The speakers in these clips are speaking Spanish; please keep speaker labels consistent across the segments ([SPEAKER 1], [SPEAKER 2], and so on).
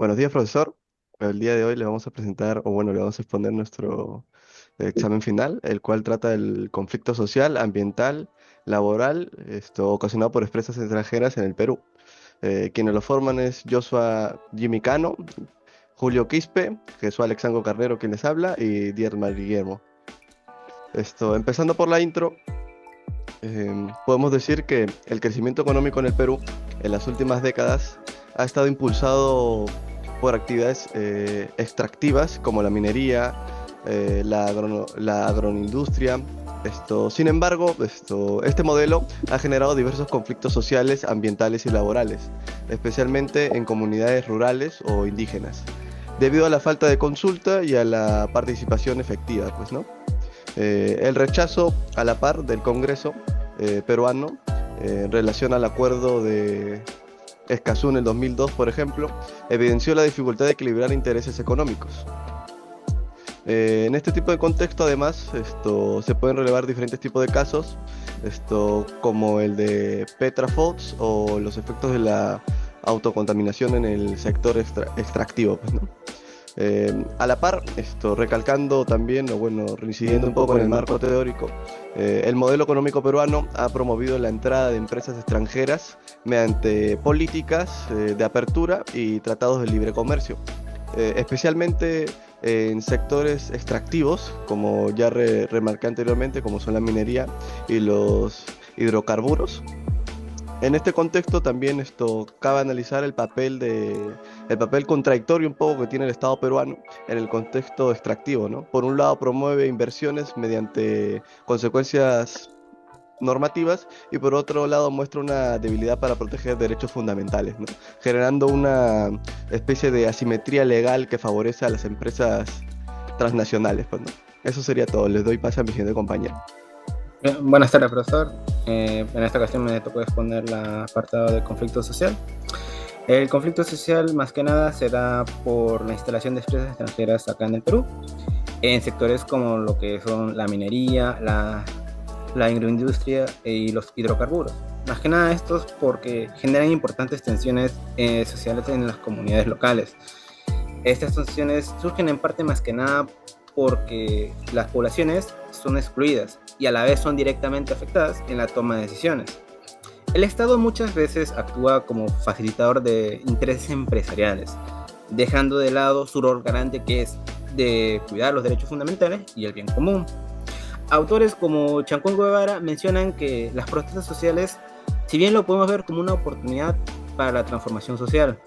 [SPEAKER 1] Buenos días, profesor. El día de hoy le vamos a presentar, o bueno, le vamos a exponer nuestro examen final, el cual trata del conflicto social, ambiental, laboral, ocasionado por empresas extranjeras en el Perú. Quienes lo forman es Joshua Jimmy Cano, Julio Quispe, Jesús Alexandro Carrero, quien les habla, y Dietmar Guillermo. Empezando por la intro, podemos decir que el crecimiento económico en el Perú en las últimas décadas ha estado impulsado por actividades extractivas como la minería, la agroindustria. Sin embargo, este modelo ha generado diversos conflictos sociales, ambientales y laborales, especialmente en comunidades rurales o indígenas, debido a la falta de consulta y a la participación efectiva, pues, ¿no? El rechazo a la par del Congreso peruano en relación al acuerdo de Escazú en el 2002, por ejemplo, evidenció la dificultad de equilibrar intereses económicos. En este tipo de contexto, además, se pueden relevar diferentes tipos de casos, como el de Petra Foods o los efectos de la autocontaminación en el sector extractivo, pues, ¿no? A la par, recalcando también, o bueno, reincidiendo un poco en el marco teórico, el modelo económico peruano ha promovido la entrada de empresas extranjeras mediante políticas de apertura y tratados de libre comercio, especialmente en sectores extractivos, como ya remarqué anteriormente, como son la minería y los hidrocarburos. En este contexto también cabe analizar el papel contradictorio un poco que tiene el Estado peruano en el contexto extractivo, ¿no? Por un lado promueve inversiones mediante consecuencias normativas y por otro lado muestra una debilidad para proteger derechos fundamentales, ¿no? Generando una especie de asimetría legal que favorece a las empresas transnacionales, pues, ¿no? Eso sería todo. Les doy paso a mi siguiente compañero.
[SPEAKER 2] Buenas tardes, profesor. En esta ocasión me tocó exponer la apartado del conflicto social. El conflicto social, más que nada, se da por la instalación de empresas extranjeras acá en el Perú, en sectores como lo que son la minería, la agroindustria y los hidrocarburos. Más que nada estos porque generan importantes tensiones sociales en las comunidades locales. Estas tensiones surgen en parte más que nada porque las poblaciones son excluidas y a la vez son directamente afectadas en la toma de decisiones. El Estado muchas veces actúa como facilitador de intereses empresariales, dejando de lado su rol garante, que es de cuidar los derechos fundamentales y el bien común. Autores como Chancón Guevara mencionan que las protestas sociales, si bien lo podemos ver como una oportunidad para la transformación social,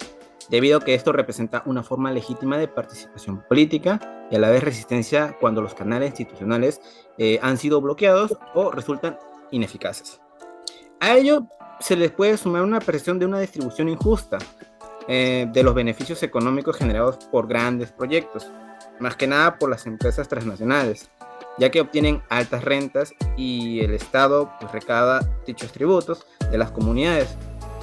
[SPEAKER 2] debido a que esto representa una forma legítima de participación política y a la vez resistencia cuando los canales institucionales han sido bloqueados o resultan ineficaces. A ello se les puede sumar una percepción de una distribución injusta de los beneficios económicos generados por grandes proyectos, más que nada por las empresas transnacionales, ya que obtienen altas rentas y el Estado pues recauda dichos tributos de las comunidades,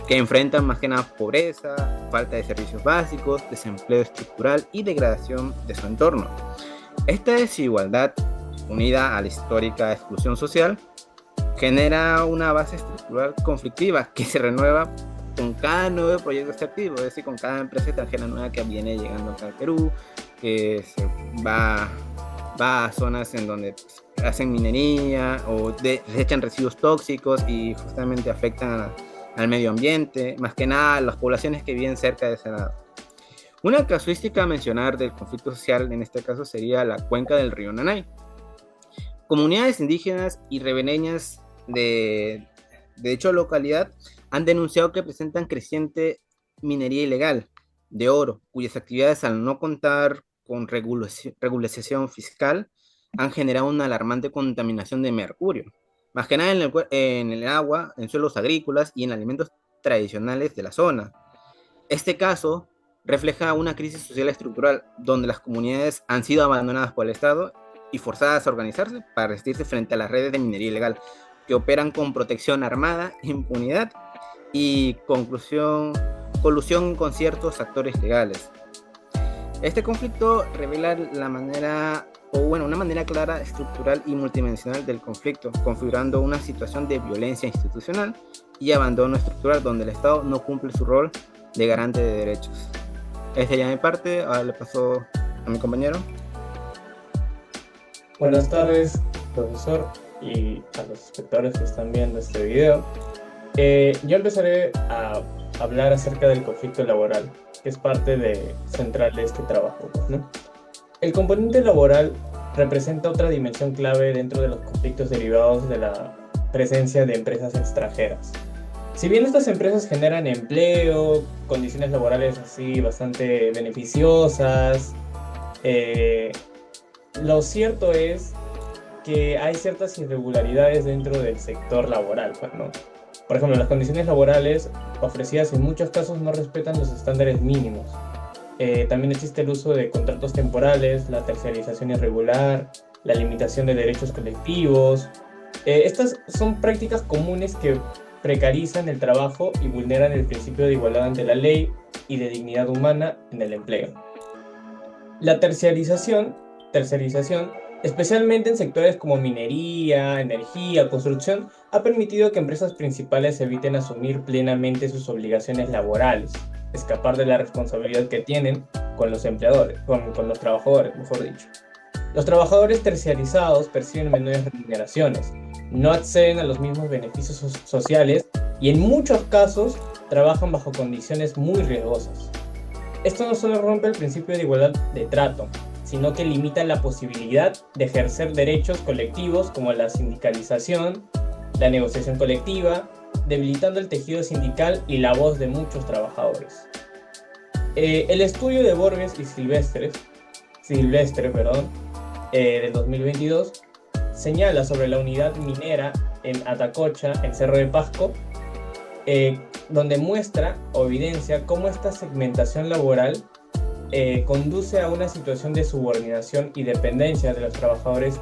[SPEAKER 2] que enfrentan más que nada pobreza, falta de servicios básicos, desempleo estructural y degradación de su entorno. Esta desigualdad, unida a la histórica exclusión social, genera una base estructural conflictiva que se renueva con cada nuevo proyecto extractivo, es decir, con cada empresa extranjera nueva que viene llegando acá al Perú, que se va a zonas en donde hacen minería o desechan residuos tóxicos y justamente afectan al medio ambiente, más que nada a las poblaciones que viven cerca de ese lado. Una casuística a mencionar del conflicto social en este caso sería la cuenca del río Nanay. Comunidades indígenas y ribereñas de dicha localidad han denunciado que presentan creciente minería ilegal de oro, cuyas actividades, al no contar con regulación fiscal, han generado una alarmante contaminación de mercurio, más que nada en el agua, en suelos agrícolas y en alimentos tradicionales de la zona. Este caso refleja una crisis social estructural donde las comunidades han sido abandonadas por el Estado y forzadas a organizarse para resistirse frente a las redes de minería ilegal que operan con protección armada, impunidad y colusión con ciertos actores legales. Este conflicto revela una manera clara, estructural y multidimensional del conflicto, configurando una situación de violencia institucional y abandono estructural donde el Estado no cumple su rol de garante de derechos. Esa sería mi parte, ahora le paso a mi compañero.
[SPEAKER 3] Buenas tardes, profesor, y a los espectadores que están viendo este video. Yo empezaré a hablar acerca del conflicto laboral, que es parte central de este trabajo, ¿no? El componente laboral representa otra dimensión clave dentro de los conflictos derivados de la presencia de empresas extranjeras. Si bien estas empresas generan empleo, condiciones laborales así bastante beneficiosas, lo cierto es que hay ciertas irregularidades dentro del sector laboral, pues, ¿no? Por ejemplo, las condiciones laborales ofrecidas en muchos casos no respetan los estándares mínimos. También existe el uso de contratos temporales, la terciarización irregular, la limitación de derechos colectivos. Estas son prácticas comunes que precarizan el trabajo y vulneran el principio de igualdad ante la ley y de dignidad humana en el empleo. La terciarización, especialmente en sectores como minería, energía, construcción, ha permitido que empresas principales eviten asumir plenamente sus obligaciones laborales, escapar de la responsabilidad que tienen con los empleadores, con los trabajadores, mejor dicho. Los trabajadores terciarizados perciben menores remuneraciones, no acceden a los mismos beneficios sociales y en muchos casos trabajan bajo condiciones muy riesgosas. Esto no solo rompe el principio de igualdad de trato, sino que limita la posibilidad de ejercer derechos colectivos como la sindicalización, la negociación colectiva, debilitando el tejido sindical y la voz de muchos trabajadores. El estudio de Borges y Silvestre, del 2022, señala sobre la unidad minera en Atacocha, en Cerro de Pasco, donde muestra o evidencia cómo esta segmentación laboral conduce a una situación de subordinación y dependencia de los trabajadores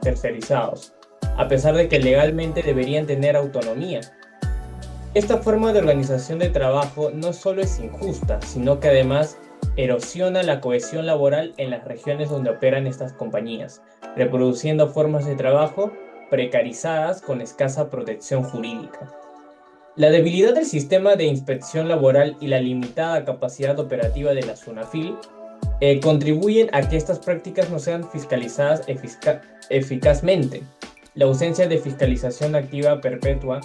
[SPEAKER 3] tercerizados, a pesar de que legalmente deberían tener autonomía. Esta forma de organización de trabajo no solo es injusta, sino que además erosiona la cohesión laboral en las regiones donde operan estas compañías, reproduciendo formas de trabajo precarizadas con escasa protección jurídica. La debilidad del sistema de inspección laboral y la limitada capacidad operativa de la SUNAFIL contribuyen a que estas prácticas no sean fiscalizadas eficazmente. La ausencia de fiscalización activa perpetúa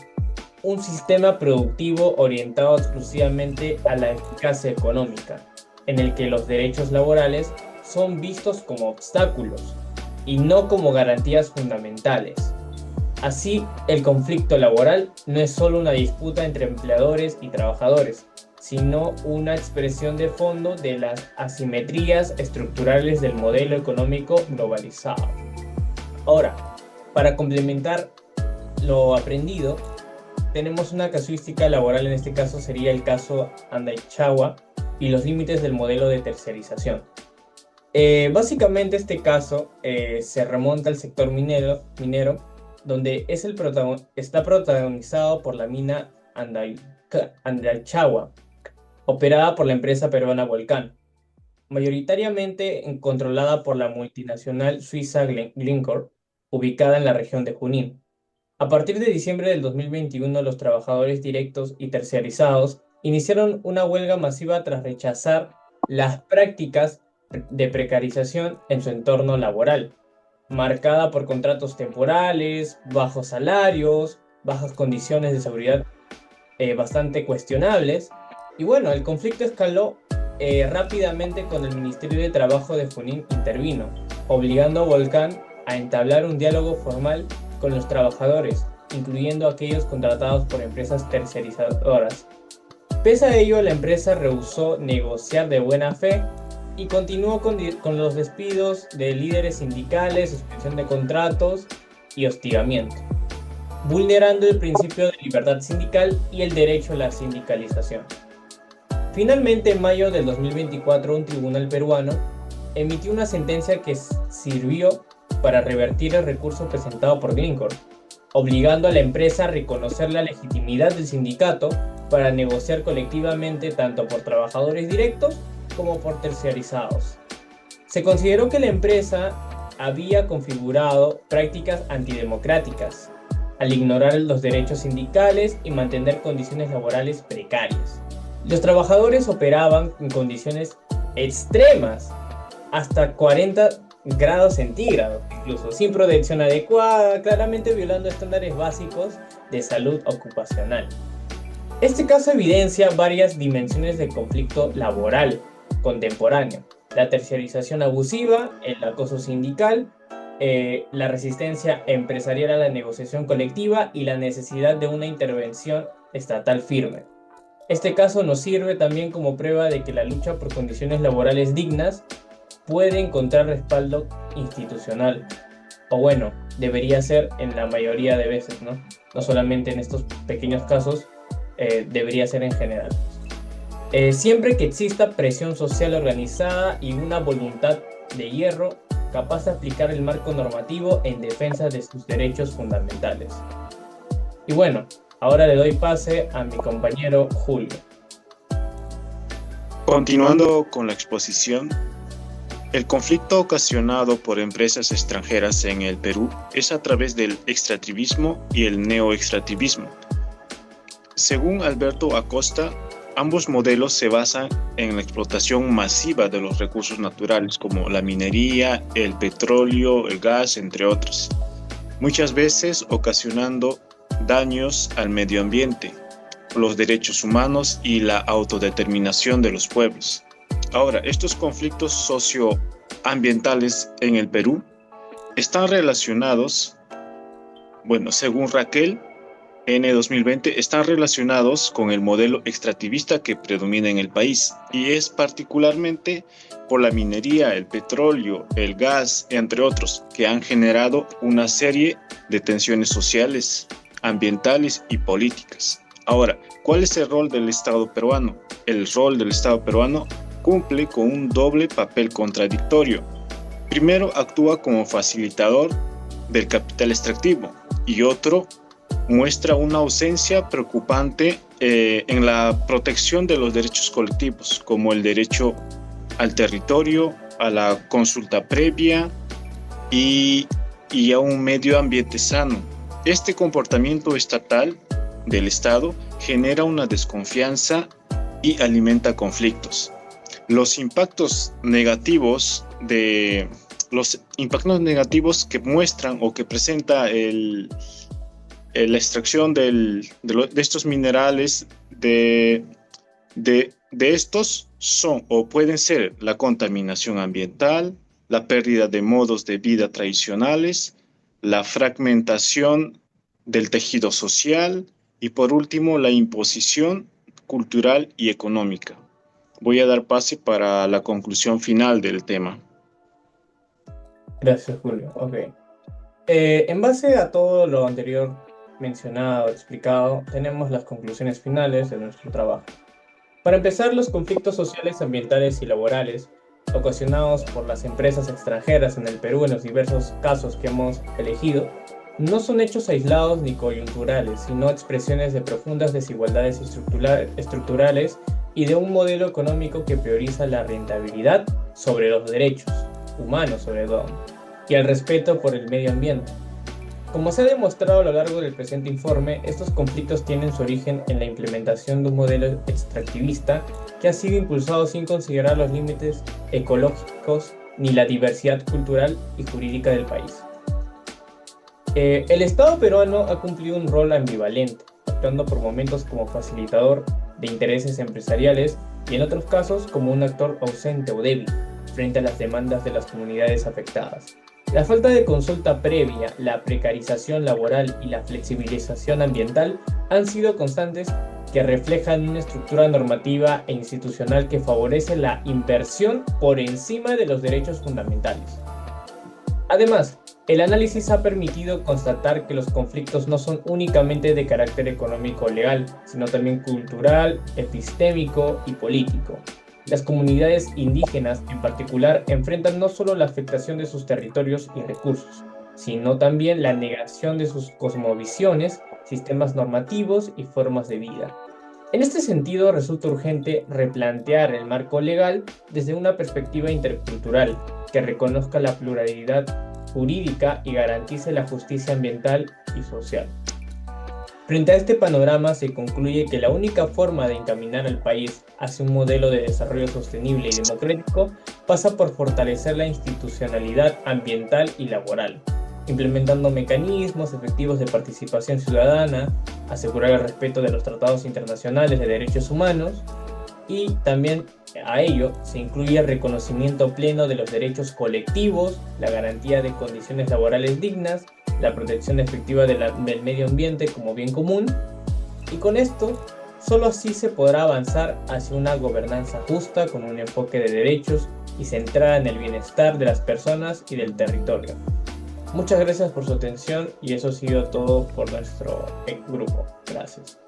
[SPEAKER 3] un sistema productivo orientado exclusivamente a la eficacia económica, en el que los derechos laborales son vistos como obstáculos y no como garantías fundamentales. Así, el conflicto laboral no es solo una disputa entre empleadores y trabajadores, sino una expresión de fondo de las asimetrías estructurales del modelo económico globalizado. Ahora, para complementar lo aprendido, tenemos una casuística laboral, en este caso sería el caso Andaichawa y los límites del modelo de terciarización. Básicamente este caso se remonta al sector minero, donde está protagonizado por la mina Andaichawa, operada por la empresa peruana Volcán, mayoritariamente controlada por la multinacional suiza Glencore, ubicada en la región de Junín. A partir de diciembre del 2021, los trabajadores directos y terciarizados iniciaron una huelga masiva tras rechazar las prácticas de precarización en su entorno laboral, marcada por contratos temporales, bajos salarios, bajas condiciones de seguridad bastante cuestionables. Y bueno, el conflicto escaló rápidamente cuando el Ministerio de Trabajo de Junín intervino, obligando a Volcán a entablar un diálogo formal con los trabajadores, incluyendo aquellos contratados por empresas tercerizadoras. Pese a ello, la empresa rehusó negociar de buena fe y continuó con los despidos de líderes sindicales, suspensión de contratos y hostigamiento, vulnerando el principio de libertad sindical y el derecho a la sindicalización. Finalmente, en mayo del 2024, un tribunal peruano emitió una sentencia que sirvió para revertir el recurso presentado por Glencore, obligando a la empresa a reconocer la legitimidad del sindicato para negociar colectivamente tanto por trabajadores directos como por terciarizados. Se consideró que la empresa había configurado prácticas antidemocráticas al ignorar los derechos sindicales y mantener condiciones laborales precarias. Los trabajadores operaban en condiciones extremas, hasta 40 grados centígrados, incluso, sin protección adecuada, claramente violando estándares básicos de salud ocupacional. Este caso evidencia varias dimensiones de conflicto laboral contemporáneo: la terciarización abusiva, el acoso sindical, la resistencia empresarial a la negociación colectiva y la necesidad de una intervención estatal firme. Este caso nos sirve también como prueba de que la lucha por condiciones laborales dignas puede encontrar respaldo institucional, o bueno, debería ser en la mayoría de veces, ¿no? No solamente en estos pequeños casos, debería ser en general. Siempre que exista presión social organizada y una voluntad de hierro capaz de aplicar el marco normativo en defensa de sus derechos fundamentales. Y bueno, ahora le doy pase a mi compañero Julio.
[SPEAKER 4] Continuando con la exposición, el conflicto ocasionado por empresas extranjeras en el Perú es a través del extractivismo y el neoextractivismo. Según Alberto Acosta, ambos modelos se basan en la explotación masiva de los recursos naturales como la minería, el petróleo, el gas, entre otros, muchas veces ocasionando daños al medio ambiente, los derechos humanos y la autodeterminación de los pueblos. Ahora, estos conflictos socioambientales en el Perú están relacionados, según Raquel, N 2020, están relacionados con el modelo extractivista que predomina en el país, y es particularmente por la minería, el petróleo, el gas, entre otros, que han generado una serie de tensiones sociales, ambientales y políticas. Ahora, ¿cuál es el rol del Estado peruano? El rol del Estado peruano cumple con un doble papel contradictorio. Primero, actúa como facilitador del capital extractivo, y otro, muestra una ausencia preocupante en la protección de los derechos colectivos, como el derecho al territorio, a la consulta previa y a un medio ambiente sano. Este comportamiento estatal del Estado genera una desconfianza y alimenta conflictos. Los impactos negativos que muestran o que presenta la extracción de estos minerales de estos son o pueden ser la contaminación ambiental, la pérdida de modos de vida tradicionales, la fragmentación del tejido social y, por último, la imposición cultural y económica. Voy a dar pase para la conclusión final del tema.
[SPEAKER 3] Gracias, Julio. Ok. En base a todo lo anterior mencionado, explicado, tenemos las conclusiones finales de nuestro trabajo. Para empezar, los conflictos sociales, ambientales y laborales ocasionados por las empresas extranjeras en el Perú en los diversos casos que hemos elegido no son hechos aislados ni coyunturales, sino expresiones de profundas desigualdades estructurales y de un modelo económico que prioriza la rentabilidad sobre los derechos humanos, sobre todo, y el respeto por el medio ambiente. Como se ha demostrado a lo largo del presente informe, estos conflictos tienen su origen en la implementación de un modelo extractivista que ha sido impulsado sin considerar los límites ecológicos ni la diversidad cultural y jurídica del país. El Estado peruano ha cumplido un rol ambivalente, actuando por momentos como facilitador de intereses empresariales y en otros casos como un actor ausente o débil frente a las demandas de las comunidades afectadas. La falta de consulta previa, la precarización laboral y la flexibilización ambiental han sido constantes que reflejan una estructura normativa e institucional que favorece la inversión por encima de los derechos fundamentales. Además, el análisis ha permitido constatar que los conflictos no son únicamente de carácter económico o legal, sino también cultural, epistémico y político. Las comunidades indígenas, en particular, enfrentan no solo la afectación de sus territorios y recursos, sino también la negación de sus cosmovisiones, sistemas normativos y formas de vida. En este sentido, resulta urgente replantear el marco legal desde una perspectiva intercultural que reconozca la pluralidad jurídica y garantice la justicia ambiental y social. Frente a este panorama se concluye que la única forma de encaminar al país hacia un modelo de desarrollo sostenible y democrático pasa por fortalecer la institucionalidad ambiental y laboral, implementando mecanismos efectivos de participación ciudadana, asegurar el respeto de los tratados internacionales de derechos humanos, y también a ello se incluye el reconocimiento pleno de los derechos colectivos, la garantía de condiciones laborales dignas, la protección efectiva del medio ambiente como bien común, y con esto solo así se podrá avanzar hacia una gobernanza justa con un enfoque de derechos y centrada en el bienestar de las personas y del territorio. Muchas gracias por su atención y eso ha sido todo por nuestro grupo. Gracias.